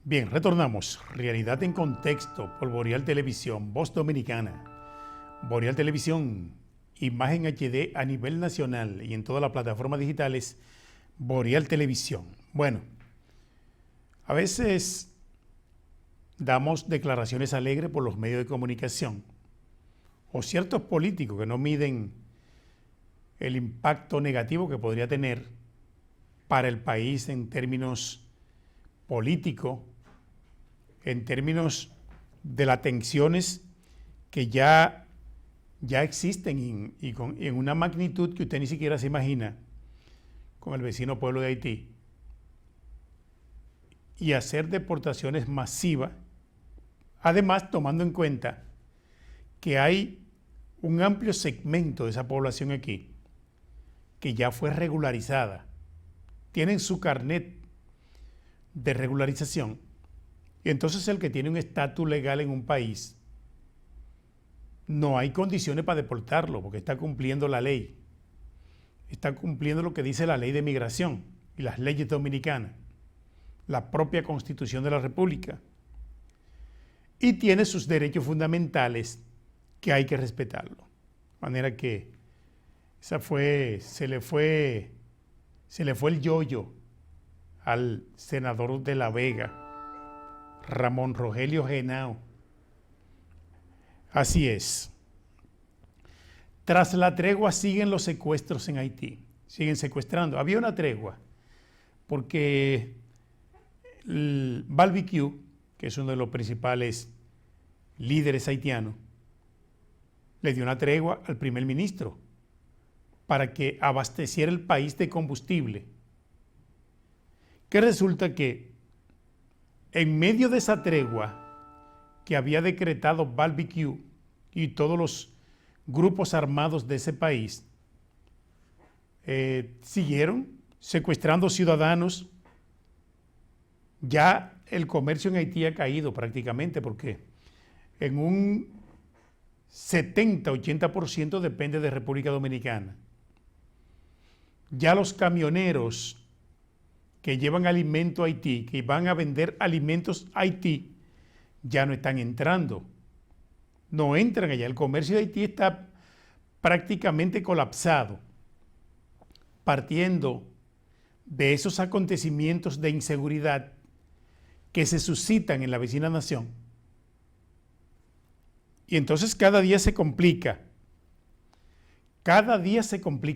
Bien, retornamos. Realidad en contexto por Boreal Televisión, Voz Dominicana. Boreal Televisión, imagen HD a nivel nacional y en todas las plataformas digitales, Boreal Televisión. Bueno, a veces damos declaraciones alegres por los medios de comunicación o ciertos políticos que no miden el impacto negativo que podría tener para el país en términos políticos, en términos de las tensiones que ya existen y en una magnitud que usted ni siquiera se imagina con el vecino pueblo de Haití, y hacer deportaciones masivas, además tomando en cuenta que hay un amplio segmento de esa población aquí que ya fue regularizada, tienen su carnet de regularización, y entonces el que tiene un estatus legal en un país, no hay condiciones para deportarlo porque está cumpliendo la ley, está cumpliendo lo que dice la ley de migración y las leyes dominicanas, la propia Constitución de la República, y tiene sus derechos fundamentales que hay que respetarlo. De manera que se le fue el yoyo al senador de La Vega, Ramón Rogelio Henao. Así es. Tras la tregua siguen los secuestros en Haití. Siguen secuestrando. Había una tregua porque el Barbecue, que es uno de los principales líderes haitianos, le dio una tregua al primer ministro para que abasteciera el país de combustible. Que resulta que en medio de esa tregua que había decretado Barbecue y todos los grupos armados de ese país, siguieron secuestrando ciudadanos. Ya el comercio en Haití ha caído prácticamente porque en un 70-80% depende de República Dominicana. Ya los camioneros que llevan alimento a Haití, que van a vender alimentos a Haití, ya no están entrando. No entran allá. El comercio de Haití está prácticamente colapsado, partiendo de esos acontecimientos de inseguridad que se suscitan en la vecina nación. Y entonces cada día se complica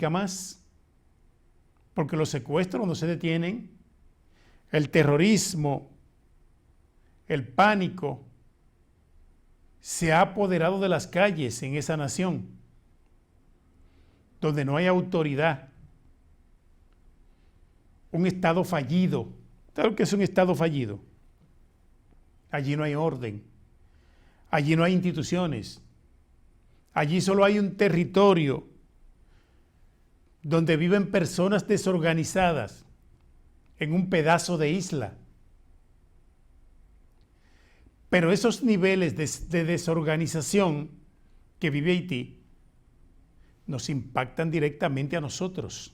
más, porque los secuestros no se detienen, el terrorismo, el pánico se ha apoderado de las calles en esa nación, donde no hay autoridad, un Estado fallido. ¿Sabe lo que es un Estado fallido? Allí no hay orden, allí no hay instituciones, allí solo hay un territorio donde viven personas desorganizadas en un pedazo de isla. Pero esos niveles de desorganización que vive Haití nos impactan directamente a nosotros.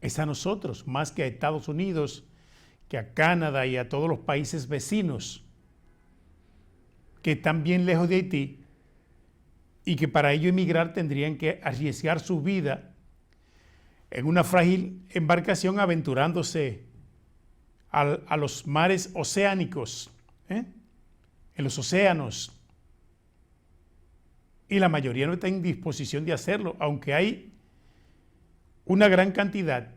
Es a nosotros, más que a Estados Unidos, que a Canadá y a todos los países vecinos que están bien lejos de Haití y que para ello emigrar tendrían que arriesgar su vida en una frágil embarcación aventurándose a los mares oceánicos, en los océanos. Y la mayoría no está en disposición de hacerlo, aunque hay una gran cantidad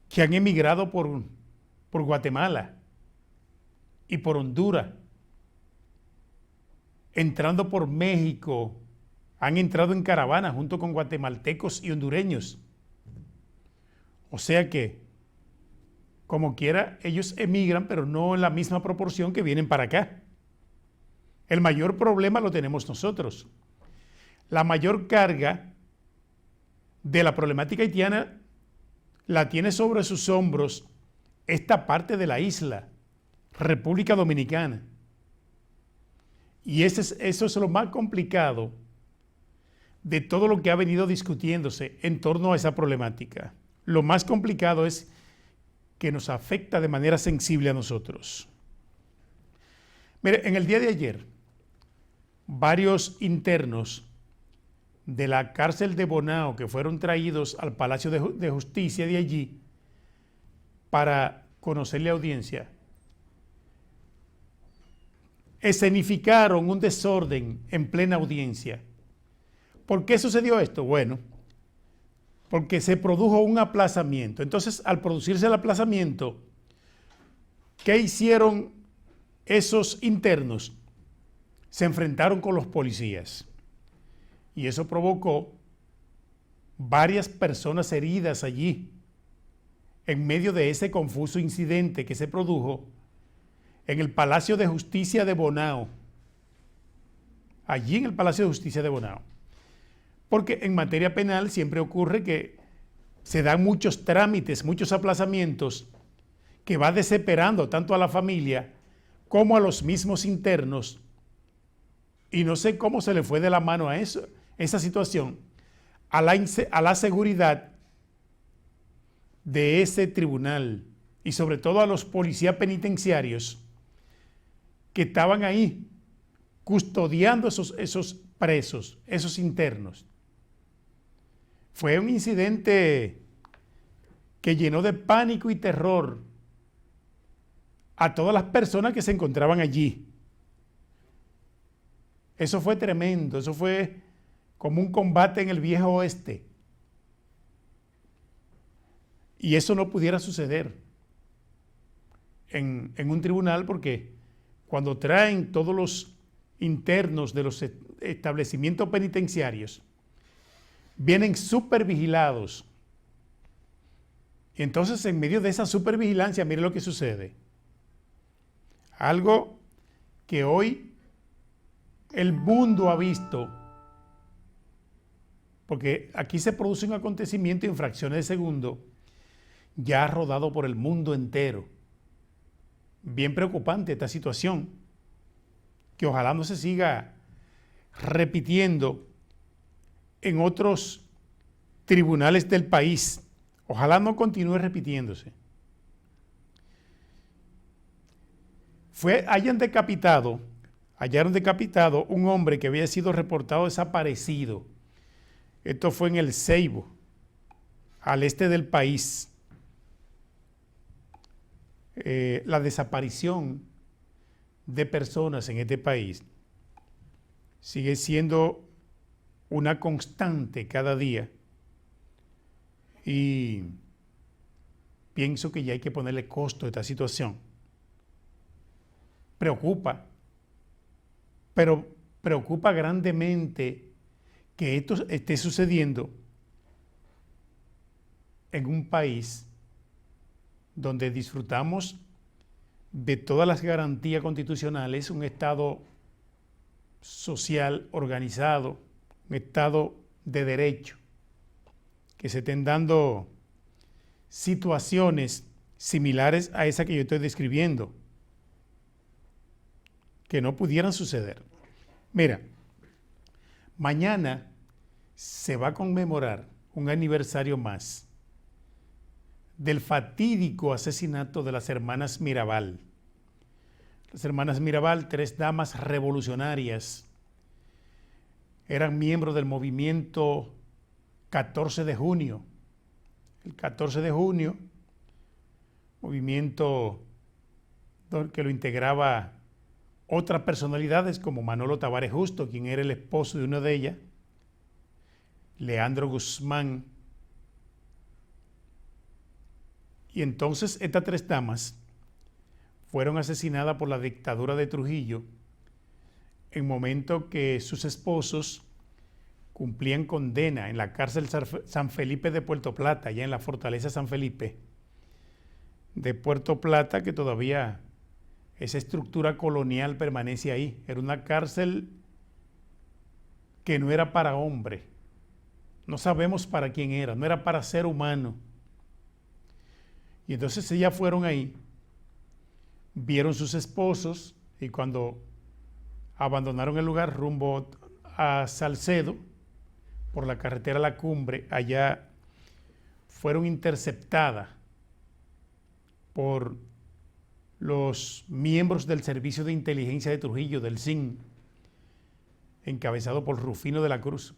que han emigrado por Guatemala y por Honduras, entrando por México, han entrado en caravana junto con guatemaltecos y hondureños. O sea que, como quiera, ellos emigran, pero no en la misma proporción que vienen para acá. El mayor problema lo tenemos nosotros. La mayor carga de la problemática haitiana la tiene sobre sus hombros esta parte de la isla, República Dominicana. Y eso es lo más complicado de todo lo que ha venido discutiéndose en torno a esa problemática. Lo más complicado es que nos afecta de manera sensible a nosotros. Mire, en el día de ayer, varios internos de la cárcel de Bonao que fueron traídos al Palacio de Justicia de allí para conocerle audiencia, escenificaron un desorden en plena audiencia. ¿Por qué sucedió esto? Bueno, porque se produjo un aplazamiento. Entonces, al producirse el aplazamiento, ¿qué hicieron esos internos? Se enfrentaron con los policías. Y eso provocó varias personas heridas allí, en medio de ese confuso incidente que se produjo en el Palacio de Justicia de Bonao. Allí en el Palacio de Justicia de Bonao. Porque en materia penal siempre ocurre que se dan muchos trámites, muchos aplazamientos, que va desesperando tanto a la familia como a los mismos internos. Y no sé cómo se le fue de la mano a eso, esa situación, a la seguridad de ese tribunal y sobre todo a los policías penitenciarios que estaban ahí custodiando esos presos, esos internos. Fue un incidente que llenó de pánico y terror a todas las personas que se encontraban allí. Eso fue tremendo, eso fue como un combate en el viejo oeste. Y eso no pudiera suceder en un tribunal, porque cuando traen todos los internos de los establecimientos penitenciarios, vienen supervigilados. Y entonces, en medio de esa supervigilancia, mire lo que sucede. Algo que hoy el mundo ha visto, porque aquí se produce un acontecimiento en fracciones de segundo, ya rodado por el mundo entero. Bien preocupante esta situación, que ojalá no se siga repitiendo en otros tribunales del país. Ojalá no continúe repitiéndose. Hallaron decapitado un hombre que había sido reportado desaparecido. Esto fue en El Ceibo, al este del país. La desaparición de personas en este país sigue siendo una constante cada día, y pienso que ya hay que ponerle costo a esta situación. Preocupa, pero preocupa grandemente que esto esté sucediendo en un país donde disfrutamos de todas las garantías constitucionales, un Estado social organizado, un Estado de derecho, que se estén dando situaciones similares a esa que yo estoy describiendo, que no pudieran suceder. Mira, mañana se va a conmemorar un aniversario más del fatídico asesinato de las hermanas Mirabal. Las hermanas Mirabal, 3 damas revolucionarias, eran miembros del movimiento 14 de junio. El 14 de junio, movimiento que lo integraba otras personalidades como Manolo Tavares Justo, quien era el esposo de una de ellas, Leandro Guzmán. Y entonces estas 3 damas fueron asesinadas por la dictadura de Trujillo en momento que sus esposos cumplían condena en la cárcel San Felipe de Puerto Plata, allá en la fortaleza San Felipe de Puerto Plata, que todavía esa estructura colonial permanece ahí. Era una cárcel que no era para hombre, no sabemos para quién era, no era para ser humano. Y entonces ellas fueron ahí, vieron sus esposos, y cuando abandonaron el lugar rumbo a Salcedo, por la carretera a La Cumbre, allá fueron interceptadas por los miembros del Servicio de Inteligencia de Trujillo, del SIN, encabezado por Rufino de la Cruz,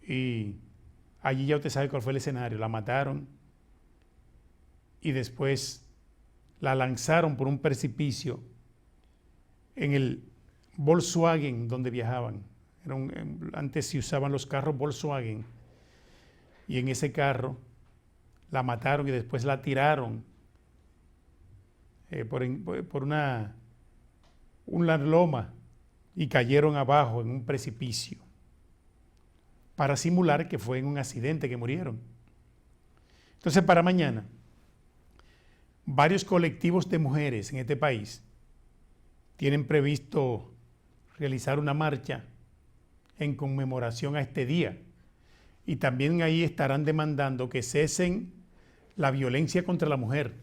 Y allí ya usted sabe cuál fue el escenario. La mataron y después la lanzaron por un precipicio en el Volkswagen donde viajaban. Antes se usaban los carros Volkswagen, y en ese carro la mataron y después la tiraron por una loma y cayeron abajo en un precipicio para simular que fue en un accidente que murieron. Entonces, para mañana, varios colectivos de mujeres en este país tienen previsto realizar una marcha en conmemoración a este día, y también ahí estarán demandando que cesen la violencia contra la mujer,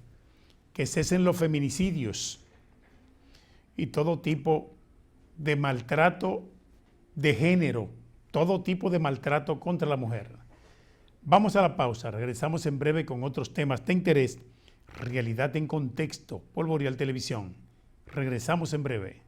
que cesen los feminicidios y todo tipo de maltrato de género, todo tipo de maltrato contra la mujer. Vamos a la pausa, regresamos en breve con otros temas de interés. Realidad en Contexto, por Boreal Televisión. Regresamos en breve.